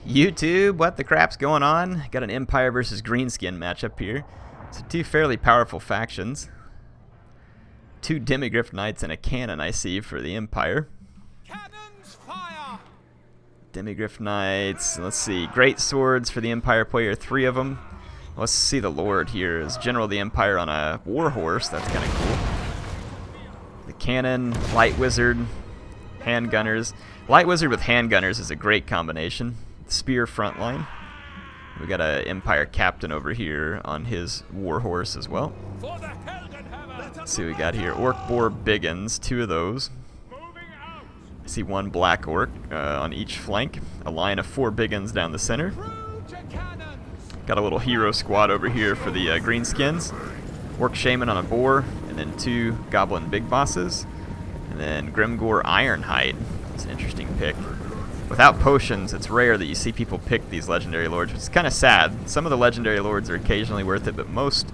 YouTube, what the crap's going on? Got an Empire versus Greenskin matchup here. So two fairly powerful factions. Two Demigryph Knights and a cannon I see for the Empire. Cannons fire! Demigryph Knights, let's see, great swords for the Empire player, 3 of them. Let's see the Lord here is General of the Empire on a Warhorse, that's kind of cool. The cannon, light wizard, handgunners. Light wizard with handgunners is a great combination. Spear frontline. We got a Empire captain over here on his Warhorse as well. Let's see what we got here. Orc boar biggins, 2 of those. I see 1 black orc on each flank. A line of 4 biggins down the center. Got a little hero squad over here for the Greenskins. Orc shaman on a boar, and then 2 goblin big bosses. And then Grimgore Ironhide. It's an interesting pick. Without potions, it's rare that you see people pick these legendary lords, which is kind of sad. Some of the legendary lords are occasionally worth it, but most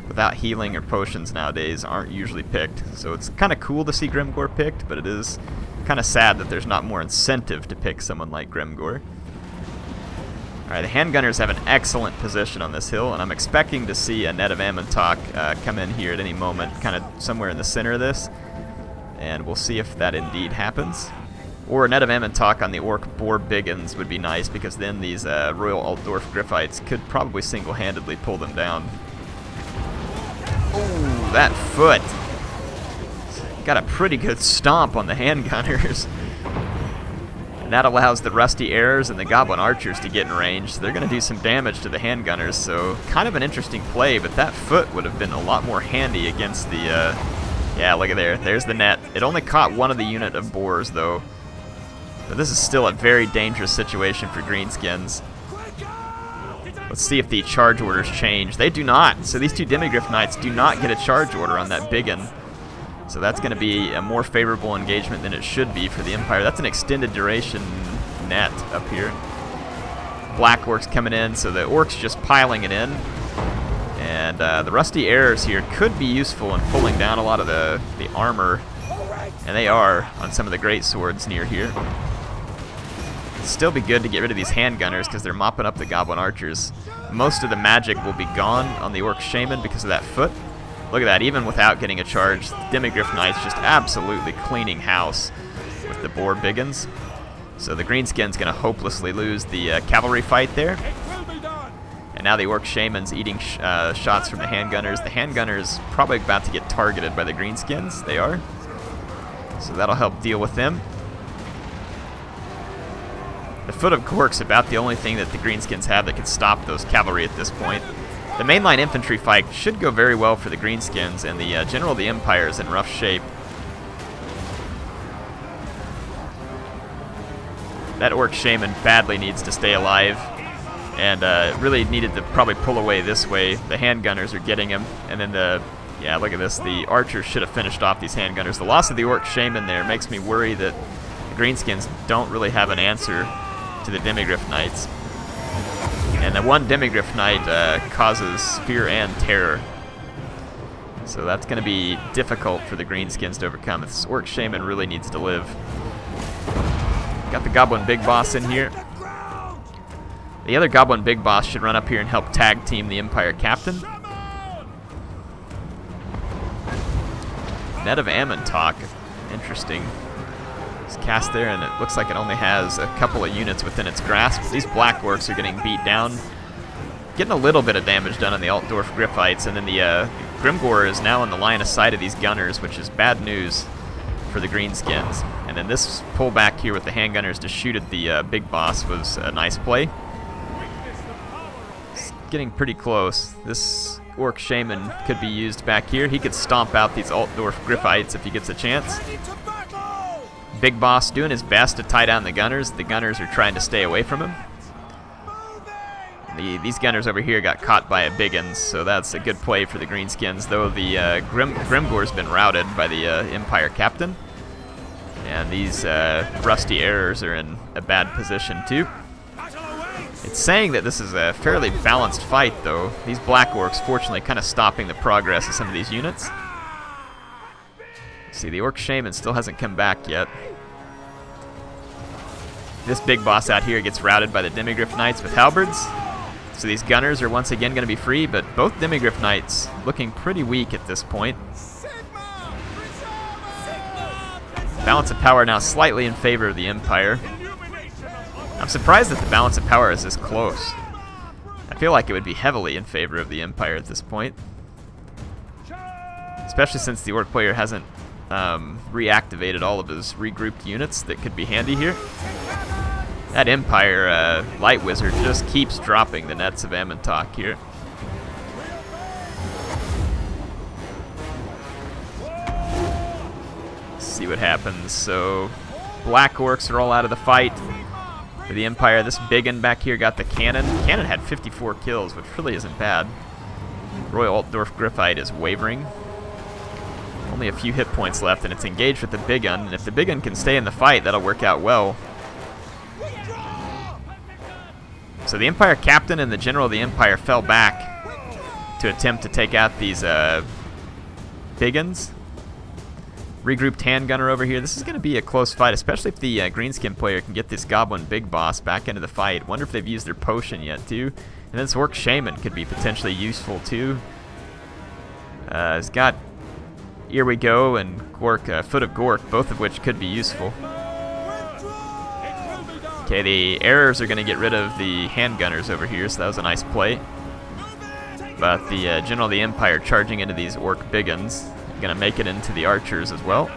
without healing or potions nowadays aren't usually picked. So it's kind of cool to see Grimgore picked, but it is kind of sad that there's not more incentive to pick someone like Grimgore. Alright, the handgunners have an excellent position on this hill, and I'm expecting to see a Net of Amantok come in here at any moment, kind of somewhere in the center of this. And we'll see if that indeed happens. Or a Net of Amantok on the Orc Boar Biggins would be nice, because then these Royal Altdorf Griffites could probably single-handedly pull them down. Oh, that foot! Got a pretty good stomp on the handgunners. And that allows the Rusty Arrows and the Goblin Archers to get in range, so they're going to do some damage to the handgunners, so kind of an interesting play, but that foot would have been a lot more handy against the... yeah, look at there. There's the net. It only caught 1 of the unit of boars, though. But this is still a very dangerous situation for Greenskins. Let's see if the charge orders change. They do not. So these 2 Demigryph Knights do not get a charge order on that biggin. So that's going to be a more favorable engagement than it should be for the Empire. That's an extended duration net up here. Black Orcs coming in, so the Orcs just piling it in. And the Rusty Arrows here could be useful in pulling down a lot of the armor. And they are on some of the great swords near here. Still be good to get rid of these handgunners because they're mopping up the Goblin Archers. Most of the magic will be gone on the Orc Shaman because of that foot. Look at that, even without getting a charge, the Demigryph Knights just absolutely cleaning house with the Boar Biggins. So the Greenskin's going to hopelessly lose the cavalry fight there. And now the Orc Shaman's eating shots from the handgunners. The handgunners probably about to get targeted by the Greenskins. They are. So that'll help deal with them. The Foot of Cork's about the only thing that the Greenskins have that can stop those cavalry at this point. The mainline infantry fight should go very well for the Greenskins, and the General of the Empire is in rough shape. That Orc Shaman badly needs to stay alive, and really needed to probably pull away this way. The handgunners are getting him, and then yeah, look at this. The archers should have finished off these handgunners. The loss of the Orc Shaman there makes me worry that the Greenskins don't really have an answer to the Demigryph Knights. And the 1 Demigryph Knight causes fear and terror. So that's going to be difficult for the Greenskins to overcome. This Orc Shaman really needs to live. Got the Goblin Big Boss in here. The other Goblin Big Boss should run up here and help tag team the Empire Captain. Net of Amantok. Interesting. It's cast there, and it looks like it only has a couple of units within its grasp. These Black Orcs are getting beat down. Getting a little bit of damage done on the Altdorf Griffites, and then the Grimgore is now in the line of sight of these gunners, which is bad news for the Greenskins. And then this pullback here with the handgunners to shoot at the big boss was a nice play. It's getting pretty close. This Orc Shaman could be used back here. He could stomp out these Altdorf Griffites if he gets a chance. Big Boss doing his best to tie down the gunners. The gunners are trying to stay away from him. These gunners over here got caught by a biggins, so that's a good play for the Greenskins, though the Grimgore's been routed by the Empire Captain. And these Rusty Arrows are in a bad position too. It's saying that this is a fairly balanced fight, though. These Black Orcs, fortunately, kind of stopping the progress of some of these units. See, the Orc Shaman still hasn't come back yet. This big boss out here gets routed by the Demigryph Knights with halberds. So these gunners are once again going to be free, but both Demigryph Knights looking pretty weak at this point. Balance of power now slightly in favor of the Empire. I'm surprised that the balance of power is this close. I feel like it would be heavily in favor of the Empire at this point. Especially since the Orc player hasn't reactivated all of his regrouped units that could be handy here. That Empire Light Wizard just keeps dropping the nets of Amantok here. Let's see what happens. So, Black Orcs are all out of the fight. For the Empire, this biggin back here got the cannon. The cannon had 54 kills, which really isn't bad. Royal Altdorf Griffite is wavering. Only a few hit points left, and it's engaged with the biggin. And if the biggin can stay in the fight, that'll work out well. So the Empire Captain and the General of the Empire fell back to attempt to take out these biggins. Regrouped handgunner over here. This is going to be a close fight, especially if the Greenskin player can get this Goblin Big Boss back into the fight. Wonder if they've used their potion yet, too. And this Orc Shaman could be potentially useful, too. He's got Here We Go and Gork, Foot of Gork, both of which could be useful. Okay, the Errors are going to get rid of the handgunners over here, so that was a nice play. But the General of the Empire charging into these Orc Biggins. Going to make it into the archers as well.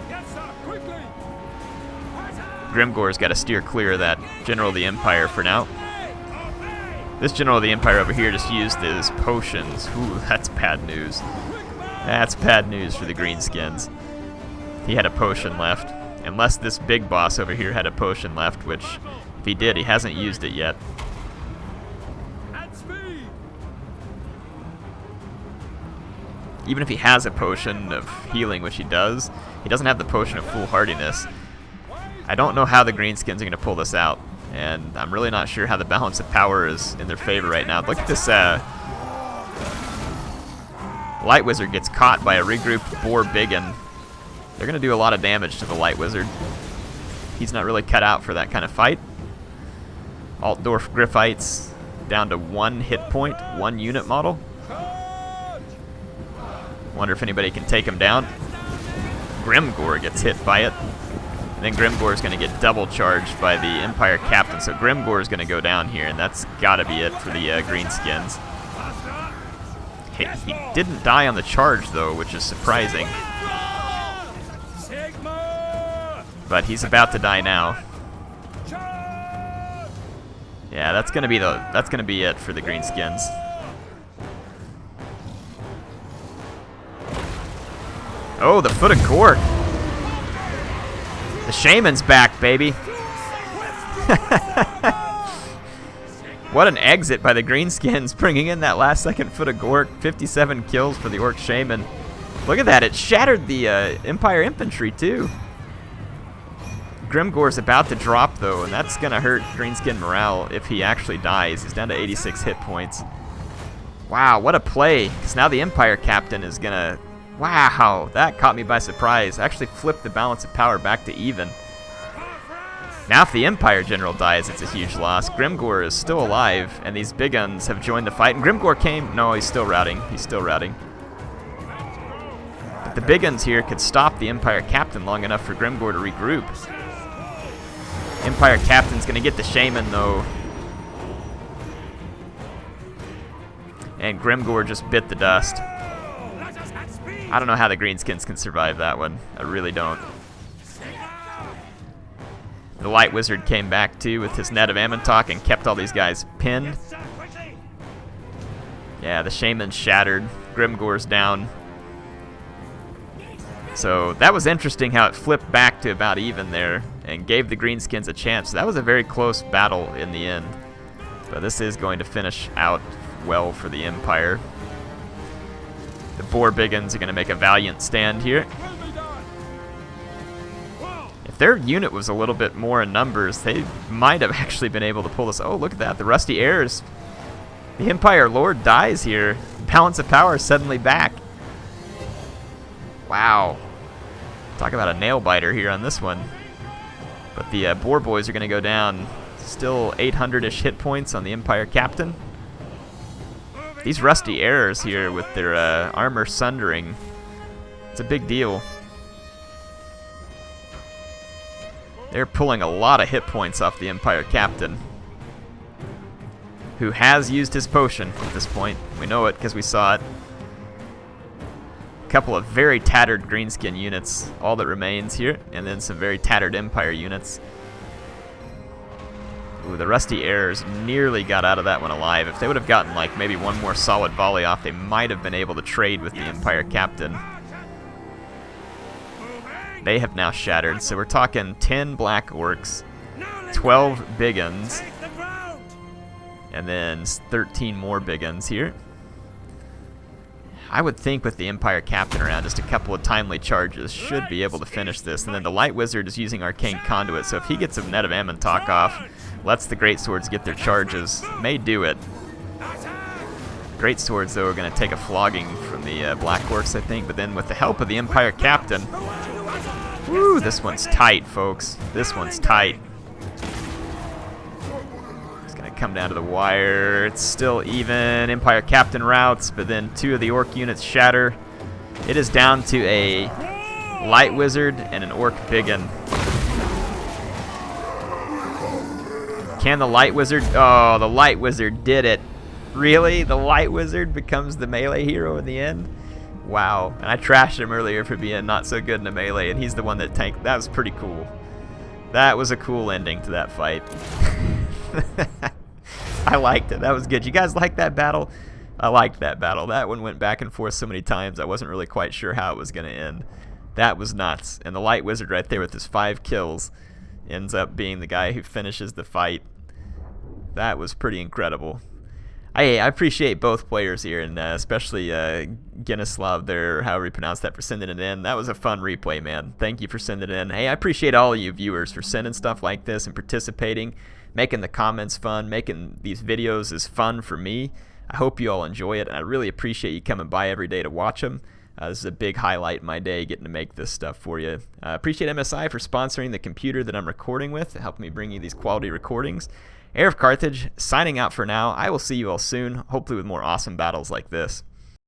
Grimgore's got to steer clear of that General of the Empire for now. This General of the Empire over here just used his potions. Ooh, that's bad news. That's bad news for the Greenskins. He had a potion left. Unless this big boss over here had a potion left, which, if he did, he hasn't used it yet. Even if he has a potion of healing, which he does, he doesn't have the potion of foolhardiness. I don't know how the Greenskins are going to pull this out, and I'm really not sure how the balance of power is in their favor right now. Look at this, Light Wizard gets caught by a regrouped Boar Biggin. They're going to do a lot of damage to the Light Wizard. He's not really cut out for that kind of fight. Altdorf Griffites down to 1 hit point, 1 unit model. Wonder if anybody can take him down. Grimgore gets hit by it. And then Grimgore is going to get double charged by the Empire Captain. So Grimgore is going to go down here, and that's got to be it for the Greenskins. He didn't die on the charge, though, which is surprising. But he's about to die now. Yeah, that's going to be it for the Greenskins. Oh, the Foot of Gork. The Shaman's back, baby. What an exit by the Greenskins, bringing in that last second Foot of Gork. 57 kills for the Orc Shaman. Look at that, it shattered the Empire Infantry, too. Grimgore's about to drop, though, and that's going to hurt Greenskin morale if he actually dies. He's down to 86 hit points. Wow, what a play, because now the Empire Captain is going to... Wow, that caught me by surprise. Actually flipped the balance of power back to even. Now if the Empire General dies, it's a huge loss. Grimgore is still alive, and these big guns have joined the fight. And Grimgore came... No, he's still routing. He's still routing. But the big guns here could stop the Empire Captain long enough for Grimgore to regroup. Empire Captain's going to get the Shaman, though. And Grimgore just bit the dust. I don't know how the Greenskins can survive that one. I really don't. The Light Wizard came back too with his net of Amantok and kept all these guys pinned. Yeah, the Shaman's shattered. Grimgore's down. So that was interesting how it flipped back to about even there and gave the Greenskins a chance. That was a very close battle in the end. But this is going to finish out well for the Empire. The Boar Biggins are going to make a valiant stand here. If their unit was a little bit more in numbers, they might have actually been able to pull this. Oh, look at that. The Rusty Heirs. The Empire Lord dies here. Balance of power is suddenly back. Wow. Talk about a nail biter here on this one. But the Boar Boys are going to go down. Still 800-ish hit points on the Empire Captain. These rusty arrows here with their armor sundering, it's a big deal. They're pulling a lot of hit points off the Empire Captain, who has used his potion at this point. We know it because we saw it. A couple of very tattered greenskin units, all that remains here, and then some very tattered Empire units. Ooh, the rusty arrows nearly got out of that one alive. If they would have gotten like maybe one more solid volley off, they might have been able to trade with the Empire Captain. They have now shattered, so we're talking 10 black orcs, 12 big uns, and then 13 more big uns here. I would think with the Empire Captain around, just a couple of timely charges should be able to finish this. And then the Light Wizard is using Arcane Conduit, so if he gets a net of Ammontok off, lets the Greatswords get their charges, may do it. Greatswords, though, are going to take a flogging from the Black Orcs, I think, but then with the help of the Empire Captain, woo, this one's tight, folks. This one's tight. It's going to come down to the wire. It's still even. Empire Captain routes, but then 2 of the Orc units shatter. It is down to a Light Wizard and an Orc Biggin. Can the Light Wizard... Oh, the Light Wizard did it. Really? The Light Wizard becomes the melee hero in the end? Wow. And I trashed him earlier for being not so good in the melee, and he's the one that tanked. That was pretty cool. That was a cool ending to that fight. I liked it. That was good. You guys like that battle? I liked that battle. That one went back and forth so many times I wasn't really quite sure how it was going to end. That was nuts. And the Light Wizard right there with his 5 kills ends up being the guy who finishes the fight. That was pretty incredible. I appreciate both players here, and especially Genislav there, or however you pronounce that, for sending it in. That was a fun replay, man. Thank you for sending it in. Hey, I appreciate all of you viewers for sending stuff like this and participating, making the comments fun, making these videos as fun for me. I hope you all enjoy it, and I really appreciate you coming by every day to watch them. This is a big highlight in my day, getting to make this stuff for you. Appreciate MSI for sponsoring the computer that I'm recording with, helping me bring you these quality recordings. HeirofCarthage, signing out for now. I will see you all soon, hopefully with more awesome battles like this.